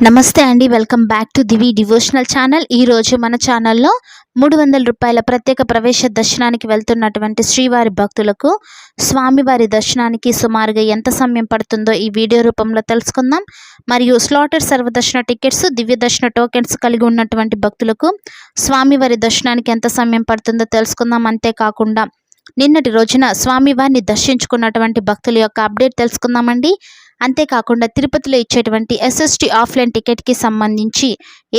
నమస్తే అండి, welcome back to Divi devotional channel. ఈరోజు మన ఛానల్లో 300 రూపాయల ప్రత్యేక ప్రవేశ దర్శనానికి వెళ్తున్నటువంటి శ్రీవారి భక్తులకు స్వామివారి దర్శనానికి సుమారుగా ఎంత సమయం పడుతుందో ఈ వీడియో రూపంలో తెలుసుకుందాం. మరియు స్లాటెడ్ సర్వదర్శన టికెట్స్, దివ్య దర్శన టోకెన్స్ కలిగి ఉన్నటువంటి భక్తులకు స్వామివారి దర్శనానికి ఎంత సమయం పడుతుందో తెలుసుకుందాం. అంతేకాకుండా నిన్నటి రోజున స్వామివారిని దర్శించుకున్నటువంటి భక్తుల యొక్క అప్డేట్ తెలుసుకుందామండి. అంతేకాకుండా తిరుపతిలో ఇచ్చేటువంటి ఎస్ఎస్టీ ఆఫ్లైన్ టికెట్కి సంబంధించి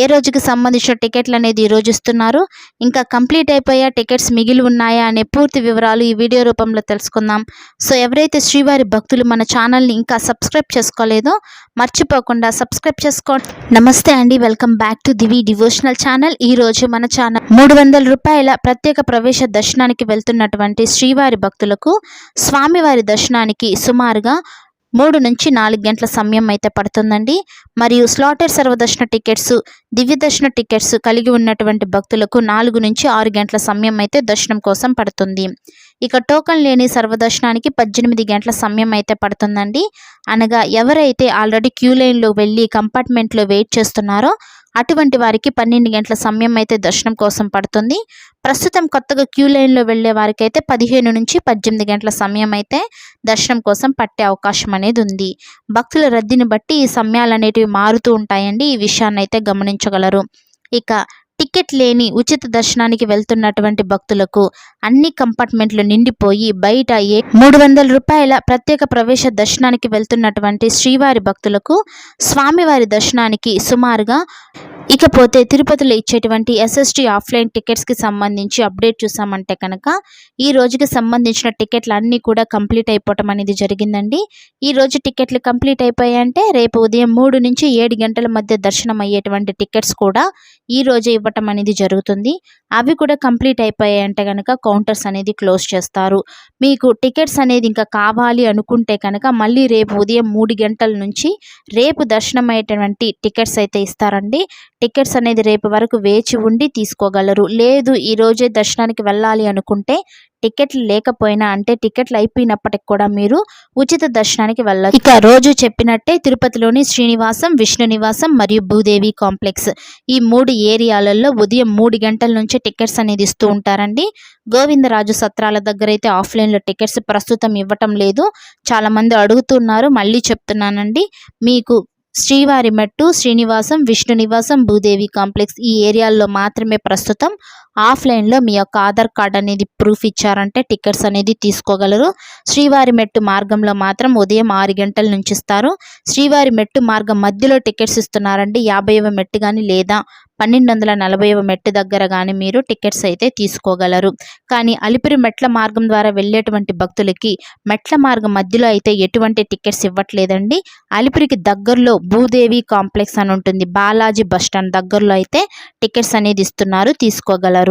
ఏ రోజుకి సంబంధించిన టికెట్లు అనేది ఈరోజు ఇస్తున్నారు, ఇంకా కంప్లీట్ అయిపోయా టికెట్స్ మిగిలి ఉన్నాయా అనే పూర్తి వివరాలు ఈ వీడియో రూపంలో తెలుసుకుందాం. సో ఎవరైతే శ్రీవారి భక్తులు మన ఛానల్ని ఇంకా సబ్స్క్రైబ్ చేసుకోలేదో మర్చిపోకుండా సబ్స్క్రైబ్ చేసుకోండి. నమస్తే అండి, welcome back to Divi devotional channel. ఈరోజు మన ఛానల్ 300 రూపాయల ప్రత్యేక ప్రవేశ దర్శనానికి వెళ్తున్నటువంటి శ్రీవారి భక్తులకు స్వామివారి దర్శనానికి సుమారుగా 3 నుంచి 4 గంటల సమయం అయితే పడుతుందండి. మరియు స్లాటెడ్ సర్వదర్శన టికెట్స్, దివ్య దర్శన టికెట్స్ కలిగి ఉన్నటువంటి భక్తులకు 4 నుంచి 6 గంటల సమయం అయితే దర్శనం కోసం పడుతుంది. ఇక టోకన్ లేని సర్వదర్శనానికి 18 గంటల సమయం అయితే పడుతుందండి. అనగా ఎవరైతే ఆల్రెడీ క్యూ లైన్లో వెళ్ళి కంపార్ట్మెంట్లో వెయిట్ చేస్తున్నారో అటువంటి వారికి 12 గంటల సమయం అయితే దర్శనం కోసం పడుతుంది. ప్రస్తుతం కొత్తగా క్యూ లైన్లో వెళ్ళే వారికి అయితే 15 నుంచి 18 గంటల సమయం అయితే దర్శనం కోసం పట్టే అవకాశం అనేది ఉంది. భక్తుల రద్దీని బట్టి ఈ సమయాలు అనేటివి మారుతూ ఉంటాయండి. ఈ విషయాన్ని అయితే గమనించగలరు. ఇక టికెట్ లేని ఉచిత దర్శనానికి వెళ్తున్నటువంటి భక్తులకు అన్ని కంపార్ట్మెంట్లు నిండిపోయి బయట 300 రూపాయల ప్రత్యేక ప్రవేశ దర్శనానికి వెళ్తున్నటువంటి శ్రీవారి భక్తులకు స్వామివారి దర్శనానికి సుమారుగా ఇకపోతే తిరుపతిలో ఇచ్చేటువంటి ఎస్ఎస్టీ ఆఫ్లైన్ టికెట్స్కి సంబంధించి అప్డేట్ చూసామంటే కనుక ఈ రోజుకి సంబంధించిన టికెట్లు అన్నీ కూడా కంప్లీట్ అయిపోవటం అనేది జరిగిందండి. ఈ రోజు టికెట్లు కంప్లీట్ అయిపోయాయంటే రేపు ఉదయం 3 నుంచి 7 గంటల మధ్య దర్శనం అయ్యేటువంటి టికెట్స్ కూడా ఈ రోజే ఇవ్వటం అనేది జరుగుతుంది. అవి కూడా కంప్లీట్ అయిపోయాయంటే కనుక కౌంటర్స్ అనేది క్లోజ్ చేస్తారు. మీకు టికెట్స్ అనేది ఇంకా కావాలి అనుకుంటే కనుక మళ్ళీ రేపు ఉదయం 3 గంటల నుంచి రేపు దర్శనం అయ్యేటువంటి టికెట్స్ అయితే ఇస్తారండి. టికెట్స్ అనేది రేపు వరకు వేచి ఉండి తీసుకోగలరు. లేదు ఈ రోజే దర్శనానికి వెళ్ళాలి అనుకుంటే టికెట్లు లేకపోయినా, అంటే టికెట్లు అయిపోయినప్పటికి కూడా మీరు ఉచిత దర్శనానికి వెళ్ళచ్చు. ఇక రోజు చెప్పినట్టే తిరుపతిలోని శ్రీనివాసం, విష్ణు నివాసం మరియు భూదేవి కాంప్లెక్స్ ఈ 3 ఏరియాలలో ఉదయం 3 గంటల నుంచి టికెట్స్ అనేది ఇస్తూ ఉంటారండి. గోవిందరాజు సత్రాల దగ్గర అయితే ఆఫ్లైన్లో టికెట్స్ ప్రస్తుతం ఇవ్వటం లేదు. చాలామంది అడుగుతున్నారు, మళ్ళీ చెప్తున్నానండి. మీకు శ్రీవారి మెట్టు, శ్రీనివాసం, విష్ణు నివాసం, భూదేవి కాంప్లెక్స్ ఈ ఏరియాల్లో మాత్రమే ప్రస్తుతం ఆఫ్లైన్లో మీ యొక్క ఆధార్ కార్డ్ అనేది ప్రూఫ్ ఇచ్చారంటే టికెట్స్ అనేది తీసుకోగలరు. శ్రీవారి మెట్టు మార్గంలో మాత్రం ఉదయం 6 గంటల నుంచి ఇస్తారు. శ్రీవారి మెట్టు మార్గం మధ్యలో టికెట్స్ ఇస్తున్నారండి. 50వ మెట్టు కానీ లేదా 1240వ మెట్టు దగ్గర కానీ మీరు టికెట్స్ అయితే తీసుకోగలరు. కానీ అలిపిరి మెట్ల మార్గం ద్వారా వెళ్ళేటువంటి భక్తులకి మెట్ల మార్గం మధ్యలో అయితే ఎటువంటి టికెట్స్ ఇవ్వట్లేదండి. అలిపిరికి దగ్గరలో భూదేవి కాంప్లెక్స్ అని ఉంటుంది, బాలాజీ బస్టాండ్ దగ్గరలో అయితే టికెట్స్ అనేది ఇస్తున్నారు, తీసుకోగలరు.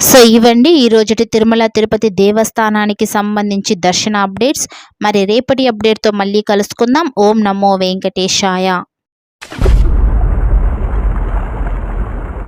సో ఇవండి ఈ రోజుటి తిరుమల తిరుపతి దేవస్థానానికి సంబంధించి దర్శన అప్డేట్స్. మరి రేపటి అప్డేట్తో మళ్ళీ కలుసుకుందాం. ఓం నమో వెంకటేశాయ.